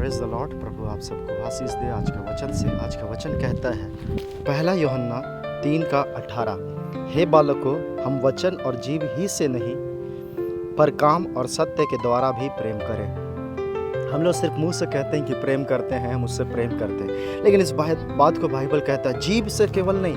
Praise the Lord. प्रभु आप सबको आशीष दे आज का वचन से। आज का वचन कहता है पहला यूहन्ना 3:18, हे बालकों, हम वचन और जीव ही से नहीं पर काम और सत्य के द्वारा भी प्रेम करें। हम लोग सिर्फ मुंह से कहते हैं कि प्रेम करते हैं, हम उससे प्रेम करते हैं, लेकिन इस बात को बाइबल कहता है जीव से केवल नहीं,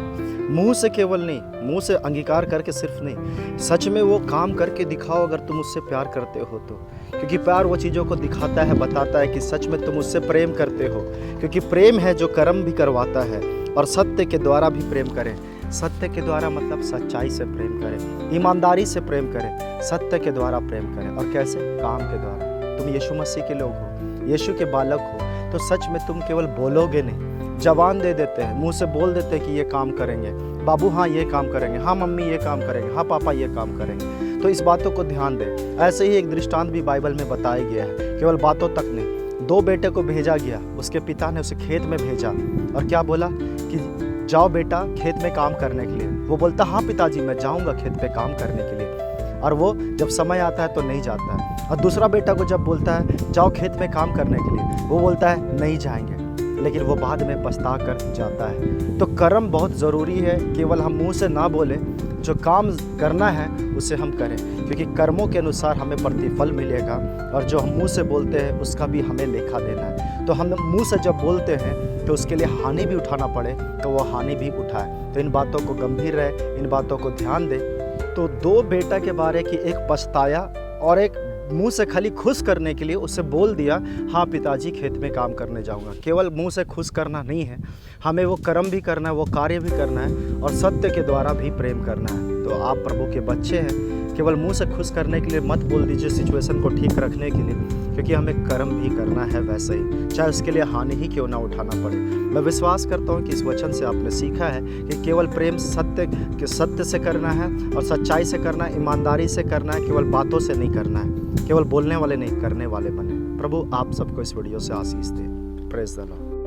मुंह से केवल नहीं, मुंह से अंगीकार करके सिर्फ नहीं, सच में वो काम करके दिखाओ अगर तुम उससे प्यार करते हो तो। क्योंकि प्यार वो चीज़ों को दिखाता है, बताता है कि सच में तुम उससे प्रेम करते हो। क्योंकि प्रेम है जो कर्म भी करवाता है। और सत्य के द्वारा भी प्रेम करें। सत्य के द्वारा मतलब सच्चाई से प्रेम करें, ईमानदारी से प्रेम करें, सत्य के द्वारा प्रेम करें। और कैसे? काम के द्वारा। तुम यीशु मसीह के लोग हो, यीशु के बालक हो, तो सच में तुम केवल बोलोगे नहीं, जवान दे देते हैं, मुंह से बोल देते हैं कि ये काम करेंगे, बाबू हाँ ये काम करेंगे, हाँ मम्मी ये काम करेंगे, हाँ पापा ये काम करेंगे। तो इस बातों को ध्यान दें। ऐसे ही एक दृष्टांत भी बाइबल में बताया गया है, केवल बातों तक नहीं। 2 बेटे को भेजा गया, उसके पिता ने उसे खेत में भेजा और क्या बोला कि जाओ बेटा खेत में काम करने के लिए। वो बोलता हाँ पिताजी मैं जाऊँगा खेत पे काम करने के लिए, और वो जब समय आता है तो नहीं जाता है। और दूसरा बेटा को जब बोलता है जाओ खेत में काम करने के लिए, वो बोलता है नहीं जाएंगे, लेकिन वो बाद में पछता कर जाता है। तो कर्म बहुत ज़रूरी है, केवल हम मुंह से ना बोलें, जो काम करना है उसे हम करें, क्योंकि कर्मों के अनुसार हमें प्रतिफल मिलेगा। और जो हम मुंह से बोलते हैं उसका भी हमें लेखा देना है। तो हम मुंह से जब बोलते हैं तो उसके लिए हानि भी उठाना पड़े तो वो हानि भी उठाए। तो इन बातों को गंभीर रहे, इन बातों को ध्यान दें। तो 2 बेटा के बारे की, एक पछताया और एक मुंह से खाली खुश करने के लिए उसे बोल दिया हाँ पिताजी खेत में काम करने जाऊंगा। केवल मुंह से खुश करना नहीं है, हमें वो कर्म भी करना है, वो कार्य भी करना है और सत्य के द्वारा भी प्रेम करना है। तो आप प्रभु के बच्चे हैं, केवल मुंह से खुश करने के लिए मत बोल दीजिए सिचुएशन को ठीक रखने के लिए, क्योंकि हमें कर्म भी करना है वैसे ही, चाहे उसके लिए हानि ही क्यों ना उठाना पड़े। मैं विश्वास करता हूँ कि इस वचन से आपने सीखा है कि केवल प्रेम सत्य से करना है और सच्चाई से करना है, ईमानदारी से करना है, केवल बातों से नहीं करना है। केवल बोलने वाले नहीं, करने वाले बने। प्रभु आप सबको इस वीडियो से आशीष दे। Praise the Lord.